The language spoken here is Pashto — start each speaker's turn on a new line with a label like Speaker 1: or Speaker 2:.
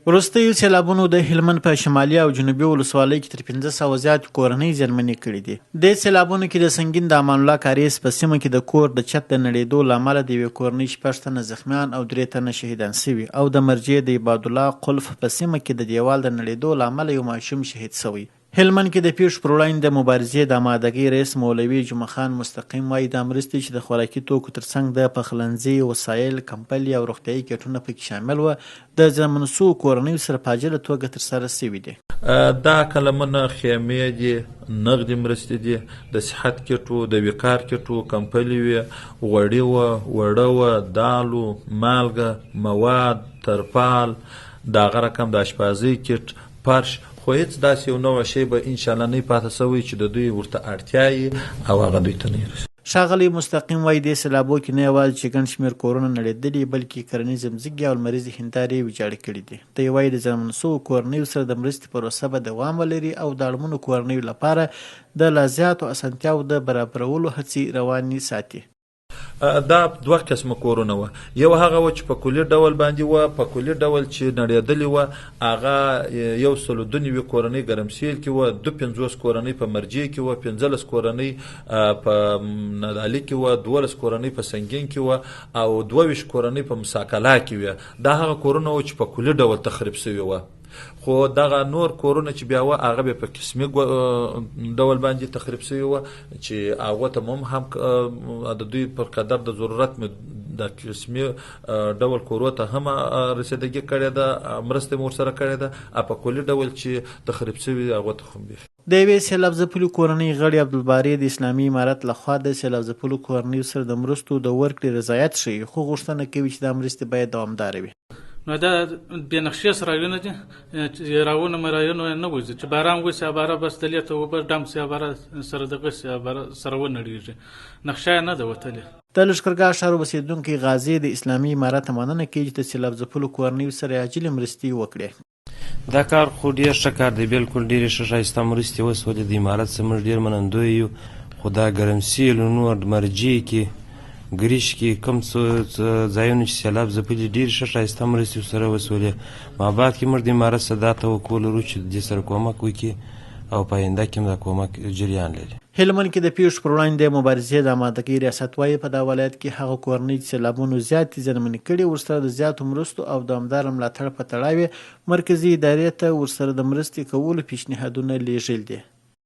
Speaker 1: وروستیو سیلابونو د هلمند په شمالي او جنوبي ولسوالۍ کې تر 500 زیات کورنۍ زیانمنې کړي دي. د سیلابونو کې د سنگین د امان الله کاریز په سیمه کې د کور د چت د نړېدو له امله د یوې کورنۍ 6 تنه زخمیان او 3 تنه شهیدان شوي او د مرجې د عباد الله قلف په سیمه کې د دیوال د نړېدو له امله یو ماشوم شهید شوی. هلمند کې د پیښو پر وړاندې د مبارزې د آمادګۍ رئیس مولوي جمعه خان مستقیم وایي د مرستې چې د خوراکي توکو ترڅنګ د پخلنځي وسایل، کمپلې او روغتیایي کټونه پکې شامل و د زیانمنو شویو کورنیو سره په عاجله توګه ترسره شوي دي.
Speaker 2: دا قلمونه خیمې دي، نغدې مرستې دي، د صحت کټو، د وقار کټو، کمپلې وې، غوړي وه، وړه وه، دال و، مالګه، مواد، ترپال، د هغه رقم د اشپازۍ کټ، فرش، خو هېڅ داسې یو نوع شی به انشاءالله نه پاتې شوی چې د دوی ورته اړتیا وي او هغه دوی ته نه رسي.
Speaker 1: ښاغلی مستقیم وایي دې سیلابو کې نه یوازې چې ګڼ شمېر کورونه نړېدلي بلکې کرنیزې مځکې او لمریزې هندارې یې ویجاړې کړي دي. دی وایي د زیانمنو شویو کورنیو سره د مرستې پروسه به دوام ولري او د اړمنو کورنیو لپاره د لا زیاتو اسانتیاوو د برابرولو هڅې روانې ساتي.
Speaker 2: دا 2 قسمه کورونه وه. یو هغه و چې په کلي ډول باندې وه، په کلي ډول چې نړېدلې وه هغه 192 کورنۍ ګرمسیل کې وه، 52 کورنۍ په مرجې کې وه، 15 کورنۍ په نادعلي کې وه، 12 کورنۍ په سنگین کې وه او 22 کورنۍ په مساکلا کې وه. دا هغه کورونه و چې په کلي ډول تخریب شوي وه. خو دغه نور کورونه چې بیا وه هغه بیا په قسمي ډول باندې تخریب شوي وه چې هغو ته هم د دوی پر قدر د ضرورت مې د قسمي ډول کورو ته هم رسیدګي کړې ده، مرسته مې ورسره کړې ده. په کلي ډول چې تخریب شوي هغو ته هم بیخي
Speaker 1: د یوې سیلاب ځپلو کورنۍ غړي عبدالباري د اسلامي امارت لخوا د سیلاب ځپلو کورنیو سره د مرستو د ورکړې رضایت ښیي، خو غوښتنه کوي چې دا مرستې باید دوامداره وي.
Speaker 3: نو دا بې نقشې سرایونه دي چې راونه مرایونه نه وځي چې باران وشي باره بس دلې ته اوبه ډم شي باره سره دغه شي باره سره ونړېږي، نقشه نه ده وتلې.
Speaker 1: د لښکرګاه ښار اوسېدونکی غازي د اسلامي امارت مننه کوي چې د سیلاب ځپلو کورنیو سره عاجلې مرستې وکړي.
Speaker 4: دا کار خو ډېر ښه کار دی، بالکل ډېرې ښه ښایسته مرستې وسولې. د امارت څخه موږ ډېر منندوی یو، خو دا ګرمسیل نور مرجې کې ګریش کې کوم څه ځایونه چې سیلاب ځپلي ډېرې ښه ښایسته مرستې ورسره وسولې. مابعد کې موږ د امارت څخه دا توقع لرو چې دې سره کومک وکړي او په آینده کې هم دا کومک جریان لري.
Speaker 1: هلمند کې د پیښو پر وړاندې د مبارزې د آمادګۍ ریاست وایي په دا ولایت کې هغه کورنۍ چې سیلابونو زیاتې زیانمنې کړي ورسره د زیاتو مرستو او دوامداره ملاتړ په تړاو مرکزي ادارې ته ورسره د مرستې کولو پیشنهادونه لیږل دي.